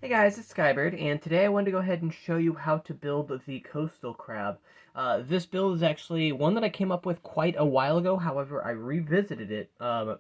Hey guys, it's Skybird, and today I wanted to go ahead and show you how to build the coastal crab. This build is actually one that I came up with quite a while ago. However, I revisited it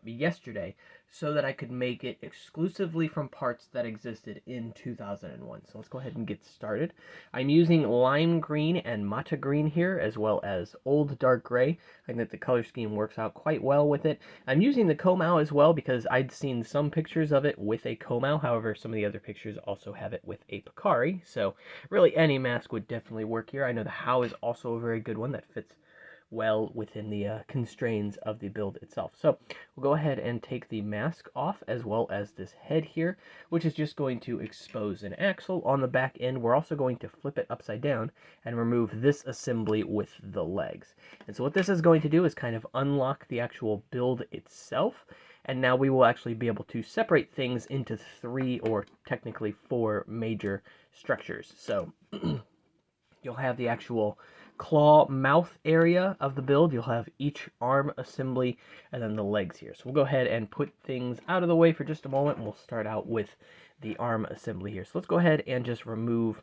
yesterday so that I could make it exclusively from parts that existed in 2001. So let's go ahead and get started. I'm using lime green and mata green here, as well as old dark gray. I think that the color scheme works out quite well with it. I'm using the Komau as well because I'd seen some pictures of it with a Komau. However, some of the other pictures also have it with a Picari. So really any mask would definitely work here. I know the How is also a very good one that fits well within the constraints of the build itself. So we'll go ahead and take the mask off, as well as this head here, which is just going to expose an axle on the back end. We're also going to flip it upside down and remove this assembly with the legs. And so what this is going to do is kind of unlock the actual build itself. And now we will actually be able to separate things into 3 or technically 4 major structures. So you'll have the actual claw mouth area of the build. You'll have each arm assembly and then the legs here. So we'll go ahead and put things out of the way for just a moment, and we'll start out with the arm assembly here. So let's go ahead and just remove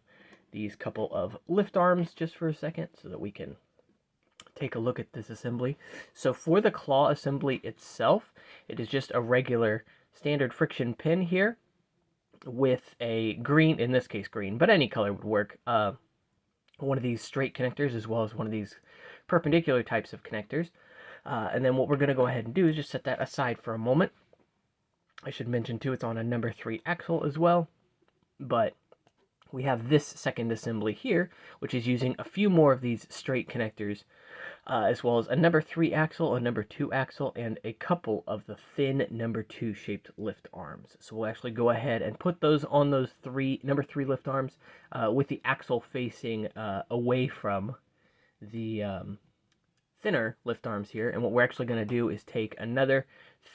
these couple of lift arms just for a second so that we can take a look at this assembly. So for the claw assembly itself, it is just a regular standard friction pin here with a green, in this case green, but any color would work, one of these straight connectors as well as one of these perpendicular types of connectors. And then what we're going to go ahead and do is just set that aside for a moment. I should mention too, it's on a number 3 axle as well, but we have this second assembly here, which is using a few more of these straight connectors, as well as a number 3 axle, a number 2 axle, and a couple of the thin number 2 shaped lift arms. So we'll actually go ahead and put those on those number 3 lift arms, with the axle facing away from the thinner lift arms here. And what we're actually going to do is take another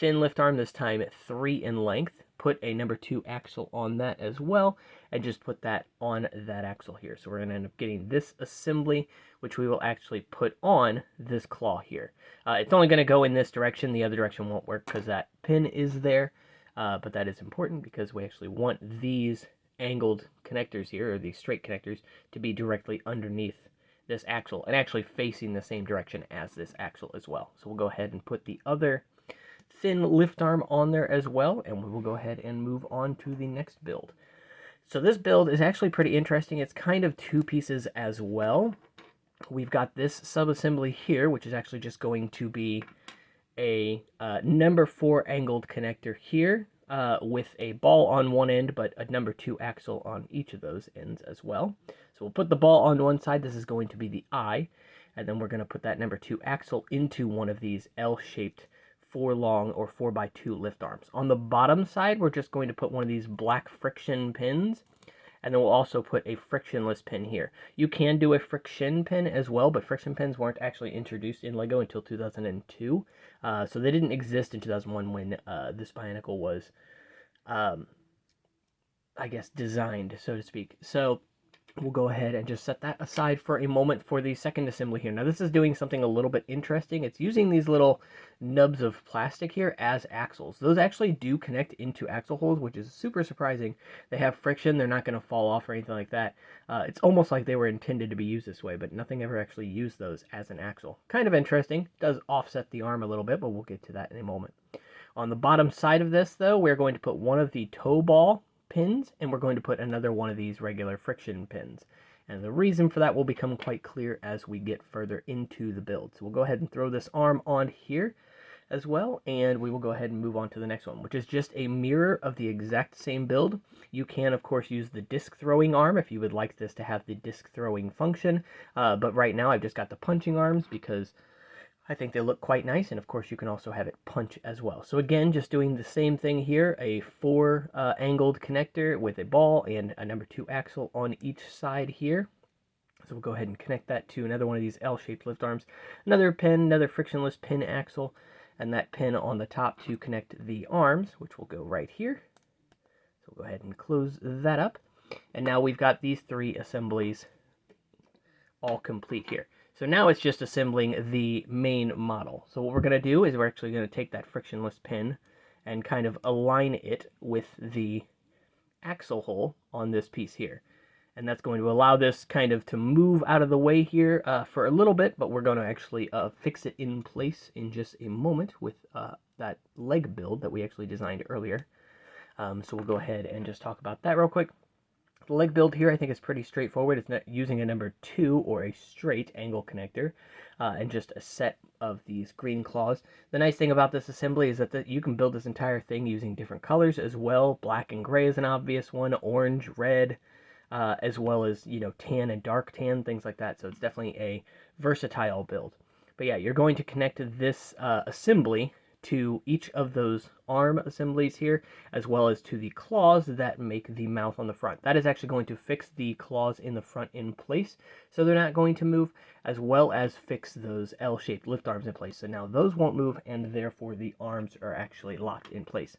thin lift arm, this time 3 in length, put a number 2 axle on that as well, and just put that on that axle here. So we're going to end up getting this assembly, which we will actually put on this claw here. It's only going to go in this direction. The other direction won't work because that pin is there, but that is important because we actually want these angled connectors here, or these straight connectors, to be directly underneath this axle and actually facing the same direction as this axle as well. So we'll go ahead and put the other thin lift arm on there as well, and we will go ahead and move on to the next build. So this build is actually pretty interesting. It's kind of 2 pieces as well. We've got this sub-assembly here, which is actually just going to be a number 4 angled connector here, with a ball on one end, but a number 2 axle on each of those ends as well. So we'll put the ball on one side. This is going to be the eye, and then we're going to put that number 2 axle into one of these L-shaped 4 long or 4x2 lift arms. On the bottom side, we're just going to put one of these black friction pins, and then we'll also put a frictionless pin here. You can do a friction pin as well, but friction pins weren't actually introduced in LEGO until 2002. So they didn't exist in 2001 when this Bionicle was, I guess, designed, so to speak. So we'll go ahead and just set that aside for a moment for the second assembly here. Now this is doing something a little bit interesting. It's using these little nubs of plastic here as axles. Those actually do connect into axle holes, which is super surprising. They have friction. They're not going to fall off or anything like that. It's almost like they were intended to be used this way, but nothing ever actually used those as an axle. Kind of interesting. Does offset the arm a little bit, but we'll get to that in a moment. On the bottom side of this, though, we're going to put one of the toe ball pins, and we're going to put another one of these regular friction pins. And the reason for that will become quite clear as we get further into the build. So we'll go ahead and throw this arm on here as well, and we will go ahead and move on to the next one, which is just a mirror of the exact same build. You can, of course, use the disc throwing arm if you would like this to have the disc throwing function, but right now I've just got the punching arms because I think they look quite nice, and of course you can also have it punch as well. So again, just doing the same thing here, a 4 angled connector with a ball and a number 2 axle on each side here. So we'll go ahead and connect that to another one of these L-shaped lift arms. Another pin, another frictionless pin axle, and that pin on the top to connect the arms, which will go right here. So we'll go ahead and close that up. And now we've got these 3 assemblies all complete here. So now it's just assembling the main model. So what we're going to do is we're actually going to take that frictionless pin and kind of align it with the axle hole on this piece here. And that's going to allow this kind of to move out of the way here for a little bit, but we're going to actually fix it in place in just a moment with that leg build that we actually designed earlier. So we'll go ahead and just talk about that real quick. The leg build here I think is pretty straightforward. It's not using a number 2 or a straight angle connector and just a set of these green claws. The nice thing about this assembly is that you can build this entire thing using different colors as well. Black and gray is an obvious one, orange, red, as well as, you know, tan and dark tan, things like that. So it's definitely a versatile build. But yeah, you're going to connect this assembly to each of those arm assemblies here, as well as to the claws that make the mouth on the front. That is actually going to fix the claws in the front in place, so they're not going to move, as well as fix those L-shaped lift arms in place. So now those won't move, and therefore the arms are actually locked in place.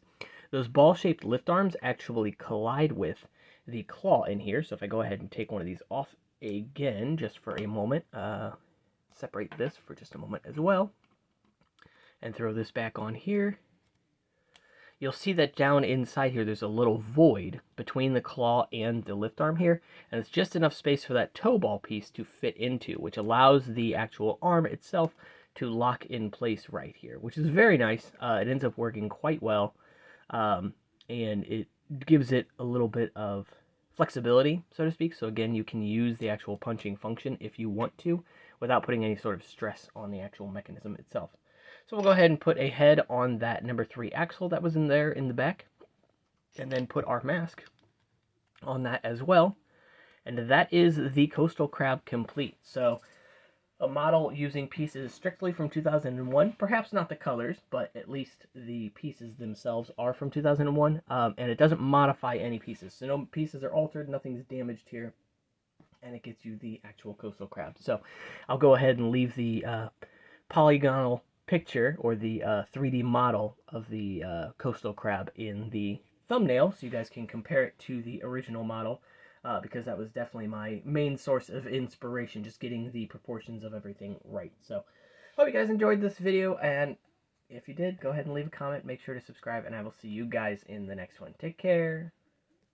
Those ball-shaped lift arms actually collide with the claw in here. So if I go ahead and take one of these off again, just for a moment, separate this for just a moment as well, and throw this back on here, you'll see that down inside here there's a little void between the claw and the lift arm here, and it's just enough space for that toe ball piece to fit into, which allows the actual arm itself to lock in place right here, which is very nice. It ends up working quite well, and it gives it a little bit of flexibility, so to speak. So again, you can use the actual punching function if you want to, without putting any sort of stress on the actual mechanism itself. So we'll go ahead and put a head on that number 3 axle that was in there in the back, and then put our mask on that as well. And that is the Coastal Crab complete. So a model using pieces strictly from 2001, perhaps not the colors, but at least the pieces themselves are from 2001, and it doesn't modify any pieces. So no pieces are altered, nothing's damaged here, and it gets you the actual Coastal Crab. So I'll go ahead and leave the polygonal picture or the 3D model of the Coastal Crab in the thumbnail so you guys can compare it to the original model, because that was definitely my main source of inspiration, just getting the proportions of everything right. So hope you guys enjoyed this video, and if you did, go ahead and leave a comment, make sure to subscribe, and I will see you guys in the next one. Take care.